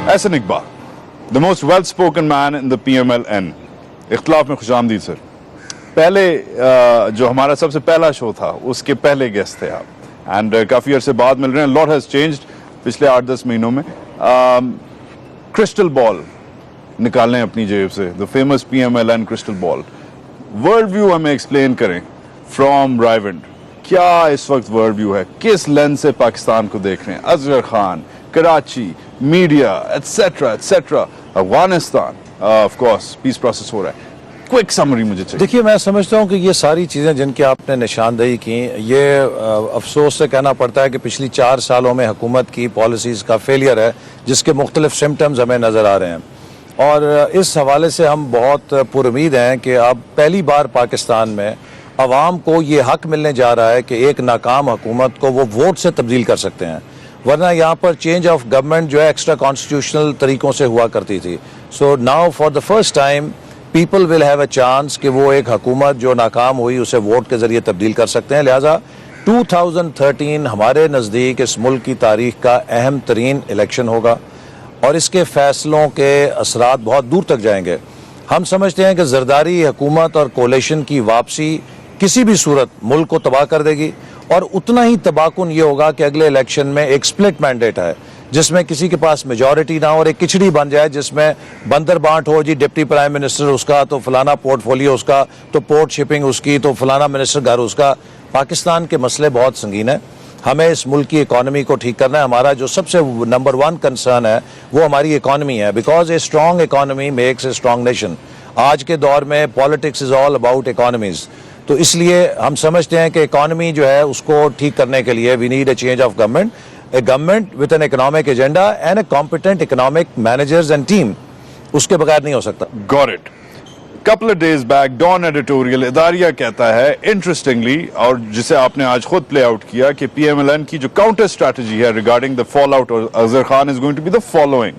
Ahsan Iqbal, the most well spoken man in the PMLN. اختلاف میں خوش آمدید سر. پہلے جو ہمارا سب سے پہلا شو تھا اس کے پہلے گیسٹ تھے آپ, اینڈ کافی عرصے بعد مل رہے ہیں. لاٹ ہیز چینجڈ پچھلے 8-10 مہینوں میں. کرسٹل بال نکالیں اپنی جیب سے, the famous PMLN crystal ball. World view ہمیں ایکسپلین کریں فرام رائیونڈ. کیا اس وقت ورلڈ ویو ہے, کس لینس سے پاکستان کو دیکھ رہے ہیں؟ Asghar Khan, Karachi, media, etcetera etcetera, Afghanistan, of course peace process ہو رہا ہے. کوئک سمری مجھے چاہیے. دیکھیے میں سمجھتا ہوں کہ یہ ساری چیزیں جن کی آپ نے نشاندہی کی, یہ افسوس سے کہنا پڑتا ہے کہ پچھلی 4 سالوں میں حکومت کی پالیسیز کا فیلئر ہے, جس کے مختلف سمٹمز ہمیں نظر آ رہے ہیں. اور اس حوالے سے ہم بہت پر امید ہیں کہ اب پہلی بار پاکستان میں عوام کو یہ حق ملنے جا رہا ہے کہ ایک ناکام حکومت کو وہ ووٹ سے تبدیل کر سکتے ہیں, ورنہ یہاں پر چینج آف گورنمنٹ جو ہے ایکسٹرا کانسٹیٹیوشنل طریقوں سے ہوا کرتی تھی. So now for the first time people will have a chance کہ وہ ایک حکومت جو ناکام ہوئی اسے ووٹ کے ذریعے تبدیل کر سکتے ہیں. لہٰذا 2013 ہمارے نزدیک اس ملک کی تاریخ کا اہم ترین الیکشن ہوگا, اور اس کے فیصلوں کے اثرات بہت دور تک جائیں گے. ہم سمجھتے ہیں کہ زرداری حکومت اور کولیشن کی واپسی کسی بھی صورت ملک کو تباہ کر دے گی, اور اتنا ہی تباہ کن یہ ہوگا کہ اگلے الیکشن میں ایک سپلٹ مینڈیٹ ہے جس میں کسی کے پاس میجورٹی نہ ہو, اور ایک کچھڑی بن جائے جس میں بندر بانٹ ہو, جی ڈپٹی پرائم منسٹر اس کا تو فلانا پورٹ فولیو اس کا, تو پورٹ شپنگ اس کی تو فلانا منسٹر گھر اس کا. پاکستان کے مسئلے بہت سنگین ہیں, ہمیں اس ملک کی اکانومی کو ٹھیک کرنا ہے. ہمارا جو سب سے نمبر 1 کنسرن ہے وہ ہماری اکانومی ہے, because a strong economy makes a strong nation. آج کے دور میں politics is all about economies, تو اس لیے ہم سمجھتے ہیں کہ اکانومی جو ہے اس کو ٹھیک کرنے کے لیے we need a change of government, a government with an economic agenda and a competent economic managers and team. اس کے بغیر نہیں ہو سکتا. Got it. couple of days back Dawn editorial اداریہ کہتا ہے انٹرسٹنگلی, اور جسے آپ نے آج خود پلے آؤٹ کیا, کہ پی ایم ایل این کی جو کاؤنٹر اسٹریٹجی ہے ریگارڈنگ دا فال آؤٹ اور Azhar Khan is going to be the following.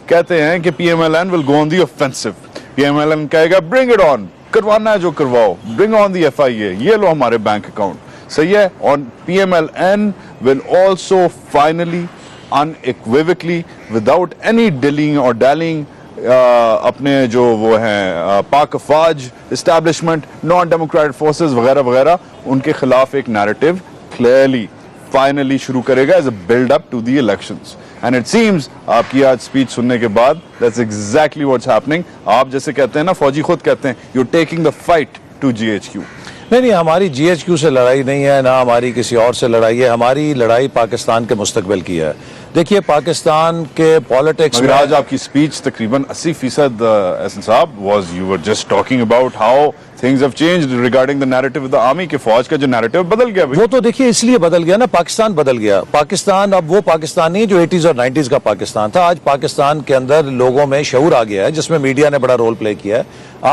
کہتے ہیں کہ P M L N will go on the offensive. P M L N کہے گا برنگ اٹ آن, کروانا ہے جو کرواؤ, برنگ آن دی ایف آئی اے, یہ لو ہمارے بینک اکاؤنٹ. صحیح ہے. اور P M L N will also finally unequivocally without any dillying or dallying اپنے جو وہ ہیں پاک افواج اسٹیبلشمنٹ, نان ڈیموکریٹک فورسز وغیرہ وغیرہ, ان کے خلاف ایک نیریٹو کلیئرلی فائنلی شروع کرے گا as a build up to the elections. And it seems آپ کی آج اسپیچ سننے کے بعد دیٹس ایگزیکٹلی واٹس ہیپننگ. آپ جیسے کہتے ہیں نا, فوجی خود کہتے ہیں you are taking the fight to G H Q. نہیں, ہماری جی ایچ کیو سے لڑائی نہیں ہے, نہ ہماری کسی اور سے لڑائی ہے. ہماری لڑائی پاکستان کے مستقبل کی ہے. دیکھیے پاکستان کے پالیٹکس میں آج آپ کی اسپیچ تقریباً 80% احسن صاحب was you were just talking about how things have changed regarding the narrative of the army, کہ فوج کا جو نیریٹو بدل گیا. وہ تو دیکھیے اس لیے بدل گیا نا, پاکستان بدل گیا. پاکستان اب وہ پاکستان نہیں جو 80s اور 90s کا پاکستان تھا. آج پاکستان کے اندر لوگوں میں شعور آ گیا ہے, جس میں میڈیا نے بڑا رول پلے کیا ہے.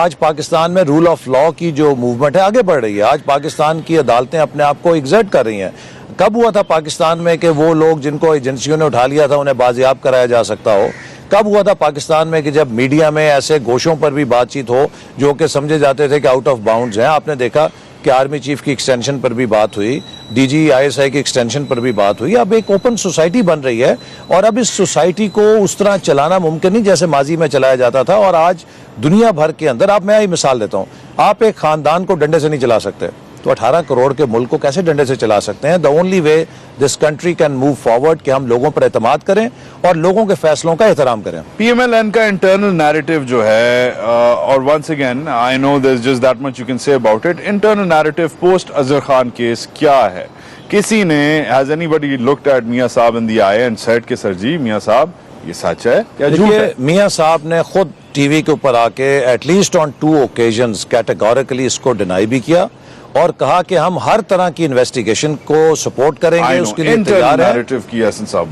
آج پاکستان میں رول آف لا کی جو موومنٹ ہے آگے بڑھ رہی ہے. آج پاکستان کی عدالتیں اپنے آپ کو ایگزرٹ کر رہی ہیں. کب ہوا تھا پاکستان میں کہ وہ لوگ جن کو ایجنسیوں نے اٹھا لیا تھا انہیں بازیاب کرایا جا سکتا ہو؟ کب ہوا تھا پاکستان میں کہ جب میڈیا میں ایسے گوشوں پر بھی بات چیت ہو جو کہ سمجھے جاتے تھے کہ آؤٹ آف باؤنڈز ہیں؟ آپ نے دیکھا کہ آرمی چیف کی ایکسٹینشن پر بھی بات ہوئی, D G I S I کی ایکسٹینشن پر بھی بات ہوئی. اب ایک اوپن سوسائٹی بن رہی ہے, اور اب اس سوسائٹی کو اس طرح چلانا ممکن نہیں جیسے ماضی میں چلایا جاتا تھا. اور آج دنیا بھر کے اندر, آپ میں مثال دیتا ہوں, آپ ایک خاندان کو ڈنڈے سے نہیں چلا سکتے, تو 18 کروڑ کے ملک کو کیسے ڈنڈے سے چلا سکتے ہیں؟ The only way this country can move forward کہ ہم لوگوں پر اعتماد کریں اور لوگوں کے فیصلوں کا احترام کریں. پی ایم ایل این کا انٹرنل نیریٹو جو ہے, اور once again I know there is just that much you can say about it, internal narrative post Azhar Khan case کیا ہے؟ کسی نے has anybody looked at Mian Sahib in the I and sad کہ سر جی میاں صاحب یہ سچ ہے یا جھوٹ ہے؟ میاں صاحب نے خود ٹی وی کے اوپر آ کے at least on 2 occasions categorically اس کو ڈینائی بھی کیا, اور کہا کہ ہم ہر طرح کی انویسٹیگیشن کو سپورٹ کریں گے, اس کے لیے تیار ہیں.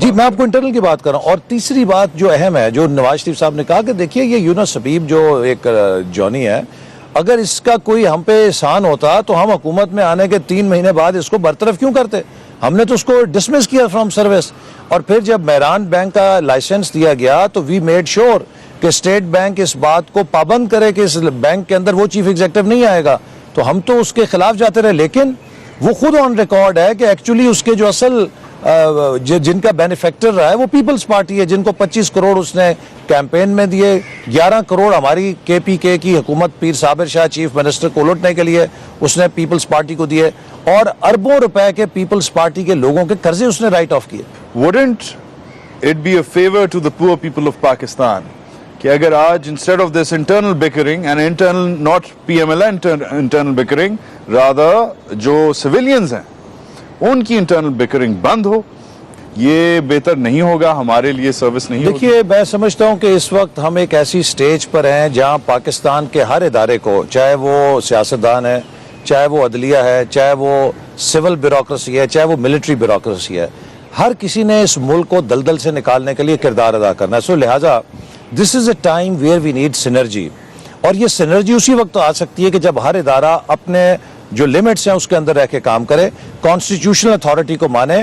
جی میں آپ کو انٹرنل کی بات کر رہا ہوں. اور تیسری بات جو اہم ہے, جو نواز شریف صاحب نے کہا کہ دیکھیے یہ یونس حبیب جو ایک جونی ہے, اگر اس کا کوئی ہم پہ احسان ہوتا تو ہم حکومت میں آنے کے 3 مہینے بعد اس کو برطرف کیوں کرتے؟ ہم نے تو اس کو ڈسمس کیا فرام سروس. اور پھر جب مہران بینک کا لائسنس دیا گیا تو وی میڈ شیور کہ اسٹیٹ بینک اس بات کو پابند کرے کہ اس بینک کے اندر وہ چیف ایگزیکٹو نہیں آئے گا. تو ہم تو اس کے خلاف جاتے رہے, لیکن وہ خود آن ریکارڈ ہے کہ ایکچولی اس کے جو اصل جن کا بینیفیکٹر رہا ہے وہ پیپلز پارٹی ہے, جن کو 25 کروڑ اس نے کیمپین میں دیے, 11 کروڑ ہماری KPK کی حکومت پیر صابر شاہ چیف منسٹر کو لوٹنے کے لیے اس نے پیپلز پارٹی کو دیے, اور اربوں روپے کے پیپلز پارٹی کے لوگوں کے قرضے اس نے رائٹ آف کیے. Wouldn't it be a favor to the poor people of Pakistan کہ اگر آج instead of this internal bickering and internal not PMLN internal bickering rather جو civilians ہیں ان کی internal bickering بند ہو, یہ بہتر نہیں ہوگا, ہمارے لیے سروس نہیں ہوگی؟ دیکھیے میں سمجھتا ہوں کہ اس وقت ہم ایک ایسی سٹیج پر ہیں جہاں پاکستان کے ہر ادارے کو, چاہے وہ سیاستدان ہے, چاہے وہ عدلیہ ہے, چاہے وہ سول بیوروکریسی ہے, چاہے وہ ملٹری بیوروکریسی ہے, ہر کسی نے اس ملک کو دلدل سے نکالنے کے لیے کردار ادا کرنا ہے. سو لہٰذا this is a time where we need synergy, اور یہ سینرجی اسی وقت آ سکتی ہے کہ جب ہر ادارہ اپنے جو لمٹس ہیں اس کے اندر رہ کے کام کرے, کانسٹیٹیوشنل اتھارٹی کو مانے,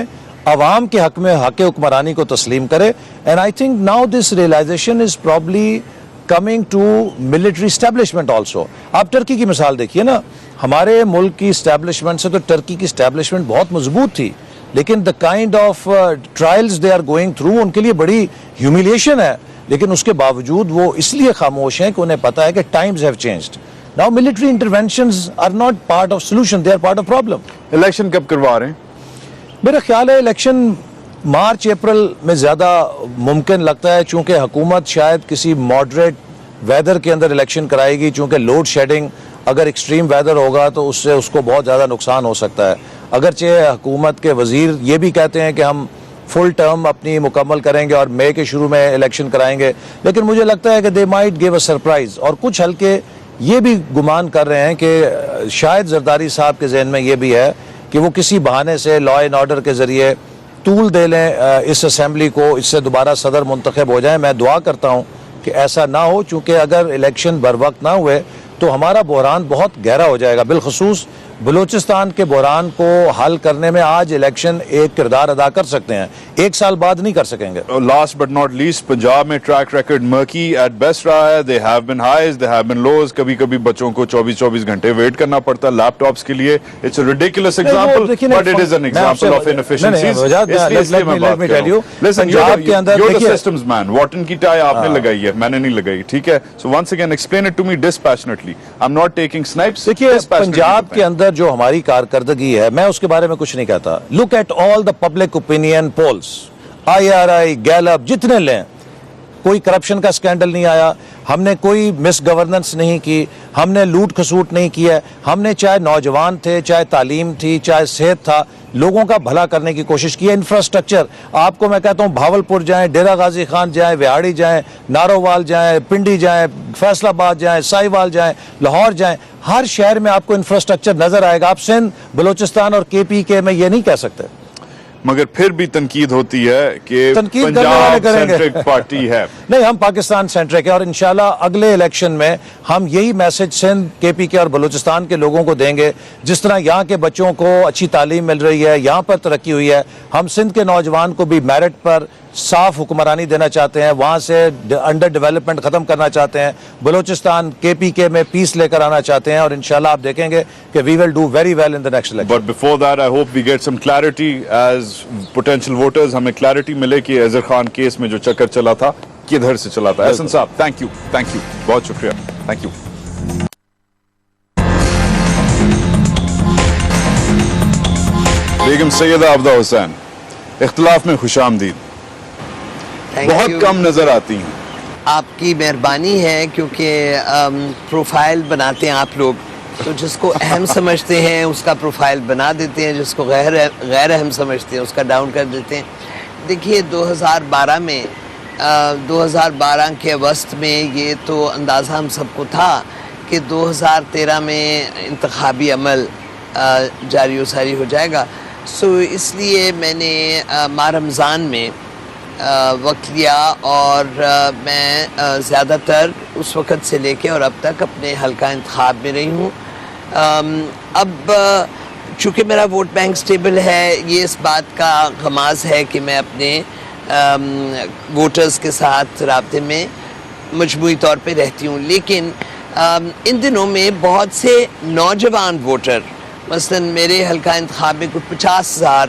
عوام کے حق میں حق حکمرانی کو تسلیم کرے. And I think now this realisation is probably coming to military establishment also. آپ ٹرکی کی مثال دیکھیے نا, ہمارے ملک کی اسٹیبلشمنٹ سے تو ٹرکی کی اسٹیبلشمنٹ بہت مضبوط تھی, لیکن the kind of trials they are going through ان کے لیے بڑی ہیومیلیشن ہے, لیکن اس کے باوجود وہ اس لیے خاموش ہیں کہ انہیں پتا ہے کہ times have changed. Now military interventions are not part of solution, they are part of problem. Election کب کروا رہے ہیں؟ میرا خیال ہے الیکشن مارچ اپریل میں زیادہ ممکن لگتا ہے, چونکہ حکومت شاید کسی ماڈریٹ ویدر کے اندر الیکشن کرائے گی, چونکہ لوڈ شیڈنگ اگر ایکسٹریم ویدر ہوگا تو اس سے اس کو بہت زیادہ نقصان ہو سکتا ہے. اگرچہ حکومت کے وزیر یہ بھی کہتے ہیں کہ ہم فل ٹرم اپنی مکمل کریں گے اور مئی کے شروع میں الیکشن کرائیں گے, لیکن مجھے لگتا ہے کہ they might give a surprise. اور کچھ حلقے یہ بھی گمان کر رہے ہیں کہ شاید زرداری صاحب کے ذہن میں یہ بھی ہے کہ وہ کسی بہانے سے لا اینڈ آرڈر کے ذریعے طول دے لیں اس اسمبلی کو, اس سے دوبارہ صدر منتخب ہو جائیں. میں دعا کرتا ہوں کہ ایسا نہ ہو, چونکہ اگر الیکشن بر وقت نہ ہوئے تو ہمارا بحران بہت گہرا ہو جائے گا. بالخصوص بلوچستان کے بحران کو حل کرنے میں آج الیکشن ایک کردار ادا کر سکتے ہیں, 1 سال بعد نہیں کر سکیں گے. Last but not least, Punjab میں track record murky at best رہا ہے. They have been highs, they have been lows. کبھی کبھی بچوں کو 24 گھنٹے ویٹ کرنا پڑتا ہے لیپ ٹاپس کے لیے. It's a ridiculous example, but it is an example of inefficiencies. اس لیے میں بات کر رہا ہوں. Listen, you are the systems man. واٹن کی ٹائی آپ نے لگائی ہے, میں نے نہیں لگائی, ٹھیک ہے. So once again explain it to me dispassionately. I am not taking snipes. دیکھیے پنجاب کے اندر جو ہماری کارکردگی ہے, میں اس کے بارے میں کچھ نہیں کہتا. Look at all the public opinion polls, IRI, Gallup, جتنے لیں, کوئی کرپشن کا سکینڈل نہیں آیا, ہم نے کوئی مس گورننس نہیں کی, ہم نے لوٹ کھسوٹ نہیں کیا. ہم نے چاہے نوجوان تھے, چاہے تعلیم تھی, چاہے صحت تھا, لوگوں کا بھلا کرنے کی کوشش کی ہے. انفراسٹرکچر آپ کو میں کہتا ہوں, بھاولپور جائیں, ڈیرہ غازی خان جائیں, وہاڑی جائیں, نارووال جائیں, پنڈی جائیں, فیصل آباد جائیں, سائیوال جائیں, لاہور جائیں, ہر شہر میں آپ کو انفراسٹرکچر نظر آئے گا. آپ سندھ, بلوچستان اور KPK میں یہ نہیں کہہ سکتے. مگر پھر بھی تنقید ہوتی ہے کہ تنقید کرنے والے کریں گے. سینٹرک پارٹی ہے. نہیں, ہم پاکستان سینٹرک ہے, اور انشاءاللہ اگلے الیکشن میں ہم یہی میسج سندھ, KPK اور بلوچستان کے لوگوں کو دیں گے. جس طرح یہاں کے بچوں کو اچھی تعلیم مل رہی ہے, یہاں پر ترقی ہوئی ہے, ہم سندھ کے نوجوان کو بھی میرٹ پر صاف حکمرانی دینا چاہتے ہیں, وہاں سے انڈر ڈیولپمنٹ ختم کرنا چاہتے ہیں. بلوچستان KPK میں پیس لے کر آنا چاہتے ہیں, اور انشاءاللہ آپ دیکھیں گے کہ we will do very well in the next election. But before that, I hope we get some clarity as potential voters. ہمیں clarity ملے کہ اظہر خان کیس میں جو چکر چلا تھا کدھر سے چلا تھا. احسن صاحب, thank you, بہت شکریہ, thank you. بیگم سیدہ عبدہ حسین, اختلاف میں خوش آمدید. بہت کم نظر آتی ہیں. آپ کی مہربانی ہے, کیونکہ پروفائل بناتے ہیں آپ لوگ, تو جس کو اہم سمجھتے ہیں اس کا پروفائل بنا دیتے ہیں, جس کو غیر اہم سمجھتے ہیں اس کا ڈاؤن کر دیتے ہیں. دیکھیے 2012 میں 2012 کے وسط میں یہ تو اندازہ ہم سب کو تھا کہ 2013 میں انتخابی عمل جاری و ساری ہو جائے گا. سو اس لیے میں نے ماہ رمضان میں وقت لیا, اور میں زیادہ تر اس وقت سے لے کے اور اب تک اپنے حلقہ انتخاب میں رہی ہوں. اب چونکہ میرا ووٹ بینک سٹیبل ہے, یہ اس بات کا غماز ہے کہ میں اپنے ووٹرز کے ساتھ رابطے میں مجموعی طور پہ رہتی ہوں. لیکن ان دنوں میں بہت سے نوجوان ووٹر, مثلا میرے حلقہ انتخاب میں کچھ 50,000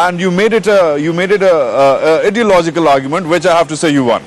and you made it a ideological argument, which I have to say you won.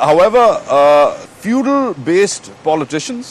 However, feudal based politicians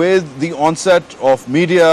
with the onset of media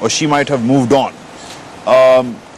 or she might have moved on.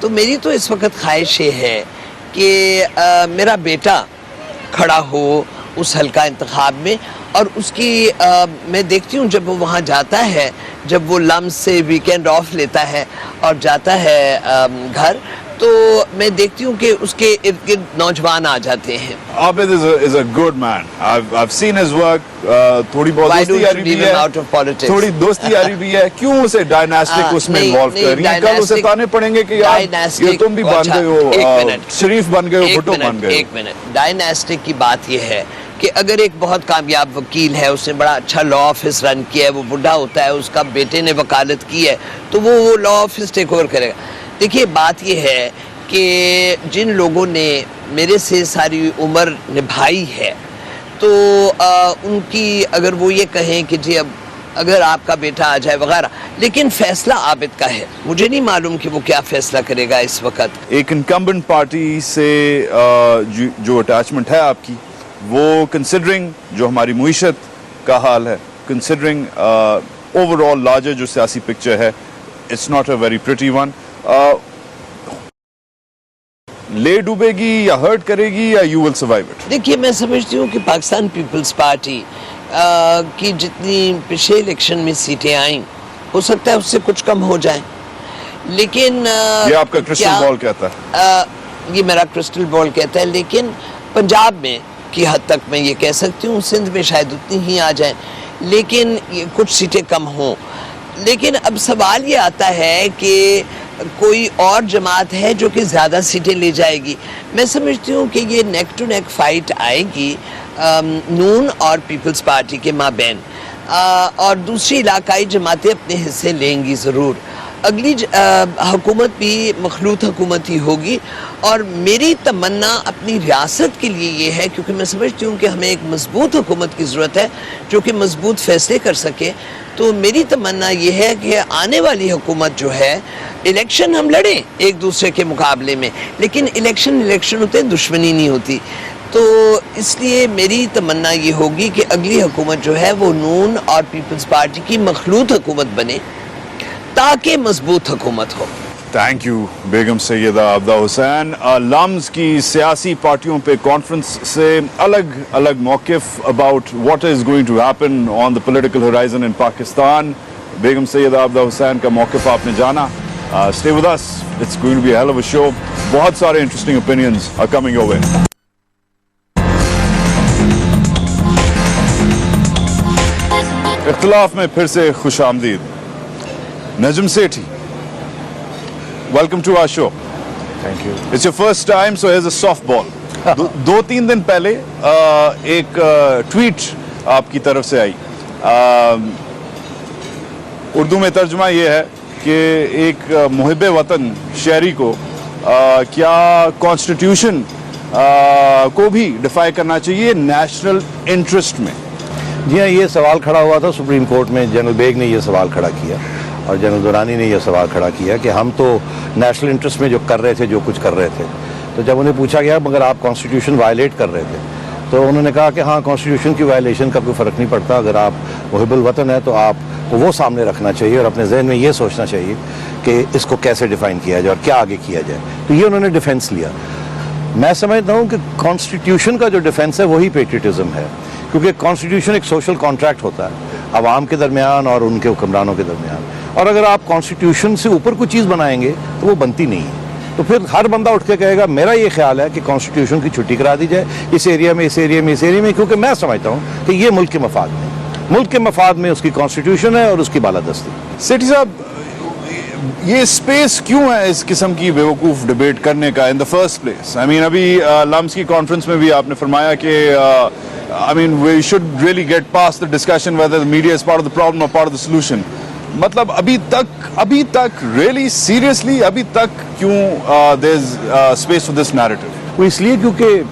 تو میری تو اس وقت خواہش یہ ہے کہ میرا بیٹا کھڑا ہو اس حلقہ انتخاب میں، اور اس کی میں دیکھتی ہوں جب وہ وہاں جاتا ہے، جب وہ لمس سے ویکینڈ آف لیتا ہے اور جاتا ہے گھر، تو میں دیکھتی ہوں کہ اس کے ارد گرد نوجوان آ جاتے ہیں. عابد is a good man. I've seen his work. تھوڑی بہت Why دوستی don't یاری you بھی leave ہے، him out of politics? تھوڑی دوستی یاری بھی ہے. کیوں اسے ڈائناسٹک اس میں انوالو کر رہی ہیں؟ کل اسے تانے پڑیں گے کہ یار یہ تم بھی بن گئے ہو، شریف بن گئے ہو، بھٹو بن گئے ہو. ایک منٹ، ڈائناسٹک کی بات یہ ہے کہ اگر ایک بہت کامیاب وکیل ہے، اس نے بڑا اچھا لا آفس رن کیا ہے، وہ بڈھا ہوتا ہے، اس کا بیٹے نے وکالت کی ہے، تو وہ لا آفس ٹیک اوور کرے گا. دیکھیے بات یہ ہے کہ جن لوگوں نے میرے سے ساری عمر نبھائی ہے، تو ان کی اگر وہ یہ کہیں کہ جی اب اگر آپ کا بیٹا آ جائے وغیرہ، لیکن فیصلہ عابد کا ہے. مجھے نہیں معلوم کہ وہ کیا فیصلہ کرے گا اس وقت. ایک انکمبنٹ پارٹی سے جو اٹیچمنٹ ہے آپ کی، وہ کنسیڈرنگ جو ہماری معیشت کا حال ہے، کنسیڈرنگ اوور آل لارجر جو سیاسی پکچر ہے، it's not a very pretty one. لے ڈوبے گی یا ہرٹ کرے گی یا یو ول سروائیو اٹ؟ دیکھیے میں سمجھتی ہوں کہ پاکستان پیپلز پارٹی کی جتنی پچھلے الیکشن میں سیٹیں آئیں، ہو سکتا ہے اس سے کچھ کم ہو جائیں، لیکن یہ آپ کا کرسٹل بال کہتا ہے. یہ میرا کرسٹل بال کہتا ہے. لیکن پنجاب میں کی حد تک میں یہ کہہ سکتی ہوں، سندھ میں شاید اتنی ہی آ جائیں، لیکن کچھ سیٹیں کم ہوں. لیکن اب سوال یہ آتا ہے کہ کوئی اور جماعت ہے جو کہ زیادہ سیٹیں لے جائے گی. میں سمجھتی ہوں کہ یہ نیک ٹو نیک فائٹ آئے گی نون اور پیپلز پارٹی کے مابین، اور دوسری علاقائی جماعتیں اپنے حصے لیں گی ضرور. اگلی حکومت بھی مخلوط حکومت ہی ہوگی، اور میری تمنا اپنی ریاست کے لیے یہ ہے، کیونکہ میں سمجھتی ہوں کہ ہمیں ایک مضبوط حکومت کی ضرورت ہے جو کہ مضبوط فیصلے کر سکے. تو میری تمنا یہ ہے کہ آنے والی حکومت جو ہے، الیکشن ہم لڑیں ایک دوسرے کے مقابلے میں، لیکن الیکشن ہوتے ہیں، دشمنی نہیں ہوتی. تو اس لیے میری تمنا یہ ہوگی کہ اگلی حکومت جو ہے وہ نون اور پیپلز پارٹی کی مخلوط حکومت بنے تاکہ مضبوط حکومت ہو. تھینک یو بیگم سیدہ عابدہ حسین. لمز کی سیاسی پارٹیوں پہ کانفرنس سے الگ الگ موقف about what is going to happen on the political horizon in Pakistan. Begum Syeda Abida حسین کا موقف آپ نے جانا. Stay with us. It's going to be a hell of a show. بہت سارے interesting opinions are coming your way. اختلاف میں پھر سے خوش آمدید. Najam Sethi, welcome to our show. Thank you. It's your first time, so here's a softball. دو تین دن پہلے ایک ٹویٹ آپ کی طرف سے آئی. اردو میں ترجمہ یہ ہے کہ ایک محب وطن شہری کو کیا کانسٹیٹیوشن کو بھی ڈیفائی کرنا چاہیے نیشنل انٹرسٹ میں؟ جی ہاں، یہ سوال کھڑا ہوا تھا سپریم کورٹ میں. جنرل بیگ نے یہ سوال کھڑا کیا اور جنرل دورانی نے یہ سوال کھڑا کیا کہ ہم تو نیشنل انٹرسٹ میں جو کر رہے تھے، جو کچھ کر رہے تھے، تو جب انہیں پوچھا گیا مگر آپ کانسٹیٹیوشن وائلیٹ کر رہے تھے، تو انہوں نے کہا کہ ہاں کانسٹیٹیوشن کی وائلیشن کا کوئی فرق نہیں پڑتا. اگر آپ محب الوطن ہیں تو آپ کو وہ سامنے رکھنا چاہیے اور اپنے ذہن میں یہ سوچنا چاہیے کہ اس کو کیسے ڈیفائن کیا جائے اور کیا آگے کیا جائے. تو یہ انہوں نے ڈیفینس لیا. میں سمجھتا ہوں کہ کانسٹیٹیوشن کا جو ڈیفینس ہے وہی پیٹریٹزم ہے، کیونکہ کانسٹیٹیوشن ایک سوشل کانٹریکٹ ہوتا ہے عوام کے درمیان اور ان کے حکمرانوں کے درمیان، اور اگر آپ کانسٹیٹیوشن سے اوپر کوئی چیز بنائیں گے تو وہ بنتی نہیں ہے. تو پھر ہر بندہ اٹھ کے کہے گا میرا یہ خیال ہے کہ کانسٹیٹیوشن کی چھٹی کرا دی جائے اس ایریا میں، اس ایریا میں، اس ایریا میں، کیونکہ میں سمجھتا ہوں کہ یہ ملک کے مفاد میں، ملک کے مفاد میں اس کی کانسٹیٹیوشن ہے اور اس کی بالادستی. سیٹھی صاحب، یہ اسپیس کیوں ہے اس قسم کی بیوقوف ڈبیٹ کرنے کا ان دا فرسٹ پلیس؟ آئی مین ابھی لمز کی کانفرنس میں بھی آپ نے فرمایا کہ I mean we should really get past the discussion whether the media is part of the problem or part of the solution. مطلب ابھی تک really seriously ابھی تک کیوں there's space for this narrative؟ وہ اس لیے کیونکہ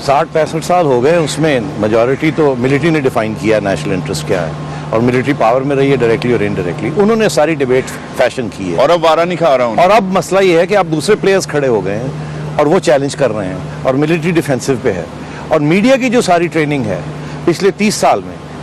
60-65 سال ہو گئے، اس میں میجورٹی تو ملٹری نے ڈیفائن کیا نیشنل انٹرسٹ کیا ہے، اور ملٹری پاور میں رہی ہے ڈائریکٹلی اور انڈائریکٹلی. انہوں نے ساری ڈیبیٹ فیشن کی ہے، اور اب وارا نہیں کھا رہا ہوں. اور اب مسئلہ یہ ہے کہ اب دوسرے پلیئرز کھڑے ہو گئے ہیں اور وہ چیلنج کر رہے ہیں، اور ملٹری ڈیفینسو پہ ہے. اور میڈیا کی جو ساری ٹریننگ ہے پچھلے 30 سال میں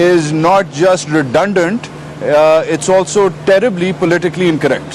is not just redundant, it's also terribly politically incorrect.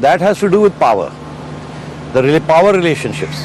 that has to do with power, the power relationships.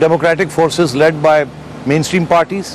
democratic forces led by mainstream parties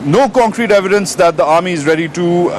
No concrete evidence that the army is ready to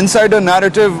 insider narrative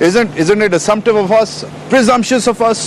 isn't it assumptive of us, presumptuous of us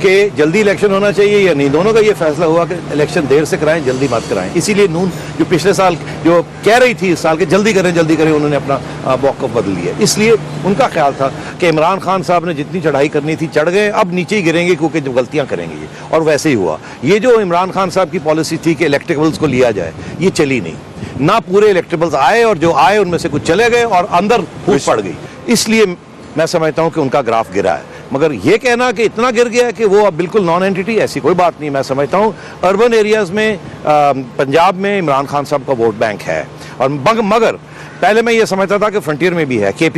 کہ جلدی election ہونا چاہیے یا نہیں. دونوں کا یہ فیصلہ ہوا کہ الیکشن دیر سے کرائیں, جلدی مت کرائیں. اسی لیے نون جو پچھلے سال جو کہہ رہی تھی اس سال کہ جلدی کریں, انہوں نے اپنا موقف بدل لیا. اس لیے ان کا خیال تھا کہ عمران خان صاحب نے جتنی چڑھائی کرنی تھی چڑھ گئے, اب نیچے ہی گریں گے کیونکہ جو غلطیاں کریں گے یہ, اور ویسے ہی ہوا. یہ جو عمران خان صاحب کی پالیسی تھی کہ الیکٹیبلز کو لیا جائے, یہ چلی نہیں. نہ پورے الیکٹیبلز آئے, اور جو آئے ان میں سے کچھ چلے گئے اور اندر پھوس پڑ گئی. اس لیے میں سمجھتا ہوں کہ ان کا گراف گرا ہے. مگر یہ کہنا کہ اتنا گر گیا ہے کہ وہ اب بالکل نان اینٹی, ایسی کوئی بات نہیں. میں سمجھتا ہوں اربن ایریاز میں پنجاب میں عمران خان صاحب کا ووٹ بینک ہے, اور مگر پہلے میں یہ سمجھتا تھا کہ فرنٹیئر میں بھی ہے, کے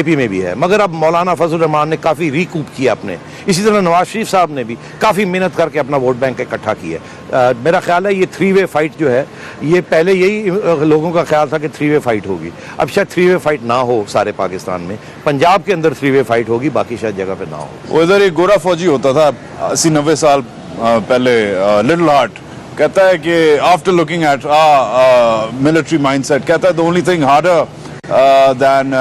پی میں بھی ہے, مگر اب مولانا فضل الرحمان نے کافی ریکوپ کیا اپنے. اسی طرح نواز شریف صاحب نے بھی کافی محنت کر کے اپنا ووٹ بینک اکٹھا کیا. میرا خیال ہے یہ 3 وے فائٹ جو ہے, یہ پہلے یہی لوگوں کا خیال تھا کہ 3 وے فائٹ ہوگی. اب شاید 3 وے فائٹ نہ ہو سارے پاکستان میں, پنجاب کے اندر 3 وے فائٹ ہوگی, باقی شاید جگہ پہ نہ ہو. وہ ادھر ایک گورا فوجی ہوتا تھا 80-90 سال پہلے, لٹل ہارٹ, کہتا ہے کہ after looking at military mind set, کہتا ہے the only thing harder than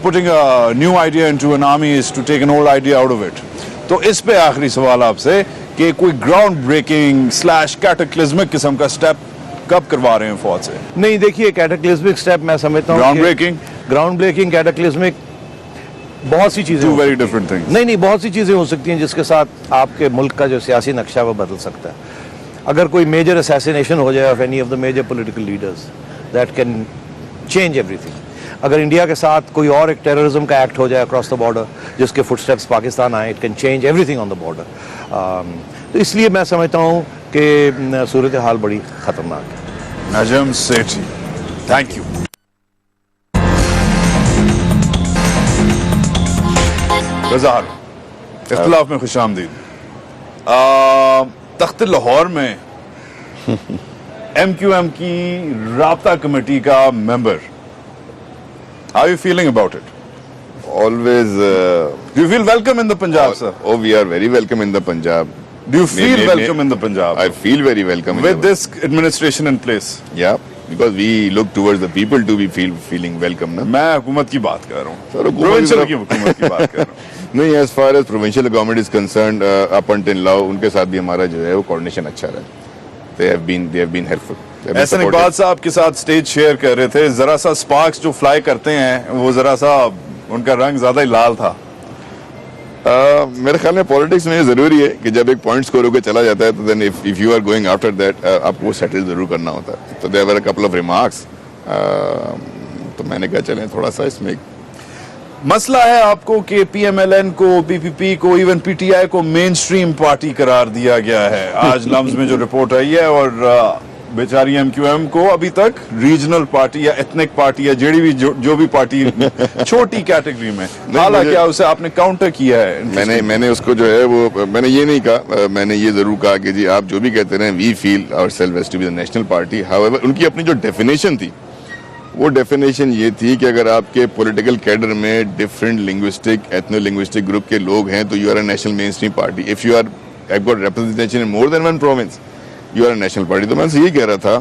putting a new idea into an army is to take an old idea out of it. تو اس پہ آخری سوال آپ سے کہ کوئی گراؤنڈ بریکنگ / کیٹاکلزمک قسم کا سٹیپ کب کروا رہے ہیں فوج سے؟ نہیں, دیکھیے کیٹاکلزمک سٹیپ میں سمجھتا ہوں گراؤنڈ بریکنگ کیٹاکلزمک بہت سی چیزیں, Two very different things. نہیں, بہت سی چیزیں ہو سکتی ہیں جس کے ساتھ آپ کے ملک کا جو سیاسی نقشہ وہ بدل سکتا ہے. اگر کوئی میجر اسیسینیشن ہو جائے of any of the major political leaders, that can change everything. اگر انڈیا کے ساتھ کوئی اور ایک ٹیررزم کا ایکٹ ہو جائے اکراس دا بارڈر جس کے فٹ اسٹیپس پاکستان آئے, it can change every thing on the border. تو اس لیے میں سمجھتا ہوں کہ صورتحال بڑی خطرناک ہے. Najam Sethi, thank you. رضا, اختلاف میں خوش آمدید. تخت لاہور میں MQM کی رابطہ کمیٹی کا ممبر, how are you feeling about it? Always. Do you feel welcome in the Punjab, sir? Oh, we are very welcome in the Punjab. Do you feel welcome in the Punjab? I feel very welcome. With this administration in place? Yeah, because we look towards the people to be feeling welcome. Na? میں حکومت کی بات کر رہا ہوں, Sir, provincial کی حکومت کی بات کر رہا ہوں. نہیں, as far as provincial government is concerned, up until now, ان کے ساتھ بھی ہمارا جو ہے وہ coordination اچھا رہا. They have been helpful. Ahsan Iqbal صاحب کے ساتھ سٹیج شیئر کر رہے تھے, ذرا سا سپارکس جو فلائی کرتے ہیں وہ ذرا سا ان کا رنگ زیادہ ہی لال تھا. میرے خیال میں پالیٹکس میں یہ ضروری ہے کہ جب ایک پوائنٹ اسکور ہو کے چلا جاتا ہے تو then if you are going after that آپ کو سیٹل ضرور کرنا ہوتا ہے. تو there were a couple of remarks, تو میں نے کہا چلیں تھوڑا سا اس میں مسئلہ ہے آپ کو کہ PMLN کو, PPP کو, ایون PTI کو مین سٹریم پارٹی قرار دیا گیا ہے. آج لمز میں جو رپورٹ آئی ہے, اور بیچاری MQM کو ابھی تک ریجنل پارٹی یا ایتھنک پارٹی یا جیڑی بھی جو بھی پارٹی چھوٹی کیٹیگری میں, حالانکہ اسے آپ نے کاؤنٹر کیا ہے. میں نے اس کو جو ہے وہ میں نے یہ نہیں کہا, میں نے یہ ضرور کہا کہ جی آپ جو بھی کہتے رہے, we feel our self as to be the national party. However ان کی اپنی جو ڈیفینیشن تھی وہ ڈیفینیشن یہ تھی کہ اگر آپ کے پولیٹیکل کیڈر میں different linguistic ethnolinguistic group کے لوگ ہیں تو you are a national mainstream party. If you are have got representation in more than one province you are a national party. تو میں سے یہی کہہ رہا تھا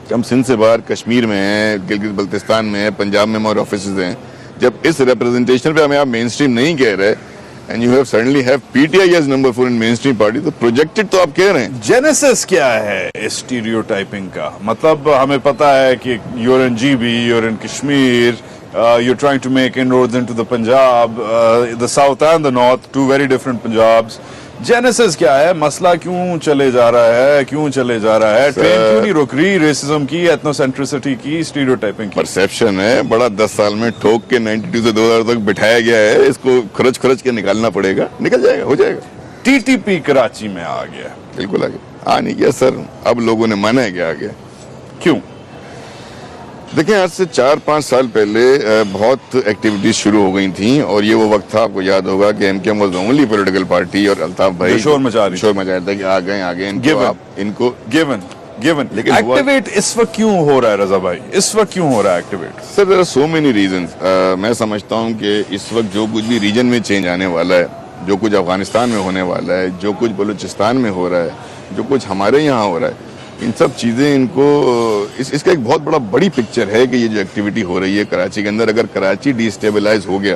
کہ ہم سندھ سے باہر کشمیر میں ہیں, گلگت بلتستان میں ہیں, پنجاب میں ہمارے آفیسز ہیں, جب اس ریپرزنٹیشن پہ ہمیں آپ مین اسٹریم نہیں کہہ رہے and you have suddenly have PTI as number 4 in mainstream party, تو projected تو آپ کہہ رہے ہیں. جینیسس کیا ہے اسٹیریوٹائپنگ کا؟ مطلب ہمیں پتا ہے کہ you're in GB, you're in Kashmir, you're trying to make inroads into the Punjab, the south and the north, two very different Punjabs. Genesis کیا ہے؟ مسئلہ کیوں چلے جا رہا ہے؟ ٹرین کیوں نہیں رک رہی؟ ریسزم کی، ایتھنو سینٹرسٹی کی، اسٹیریوٹائپنگ کی. پرسیپشن ہے بڑا 10 سال میں ٹھوک کے 92 سے 2000 تک بٹھایا گیا ہے, اس کو کھرچ کے نکالنا پڑے گا, نکل جائے گا, ہو جائے گا. TTP کراچی میں آ گیا. بالکل آ گیا, آ نہیں گیا سر, اب لوگوں نے مانا ہے کہ آ گیا. کیوں؟ دیکھیں آج سے 4-5 سال پہلے بہت ایکٹیویٹیز شروع ہو گئی تھیں, اور یہ وہ وقت تھا, آپ کو یاد ہوگا کہ MKM was only political party, اور الطاف بھائی شور مچا رہا تھا کہ آ گئے ان کو گیون. لیکن ایکٹیویٹ اس وقت کیوں ہو رہا ہے رضا بھائی؟ اس وقت کیوں ہو رہا ہے activate? Sir there are so many reasons. میں سمجھتا ہوں کہ اس وقت جو کچھ بھی ریجن میں چینج آنے والا ہے, جو کچھ افغانستان میں ہونے والا ہے, جو کچھ بلوچستان میں ہو رہا ہے, جو کچھ ہمارے یہاں ہو رہا ہے, ان سب چیزیں ان کو اس کا ایک بہت بڑی پکچر ہے کہ یہ جو ایکٹیویٹی ہو رہی ہے کراچی کے اندر, اگر کراچی ڈی اسٹیبلائز ہو گیا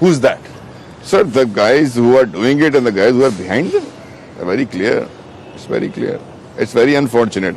Who's that? Sir, the guys who are doing it and the guys who are behind them are very clear. It's very clear. It's very unfortunate.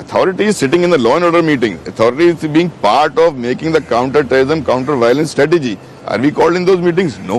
Authority is sitting in the law and order meeting. Authority is being part of making the counter-terrorism, counter-violence strategy. Are we called in those meetings? No.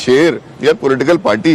share? We are political party.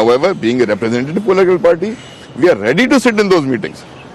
However, being a representative political party, we are ready to sit in those meetings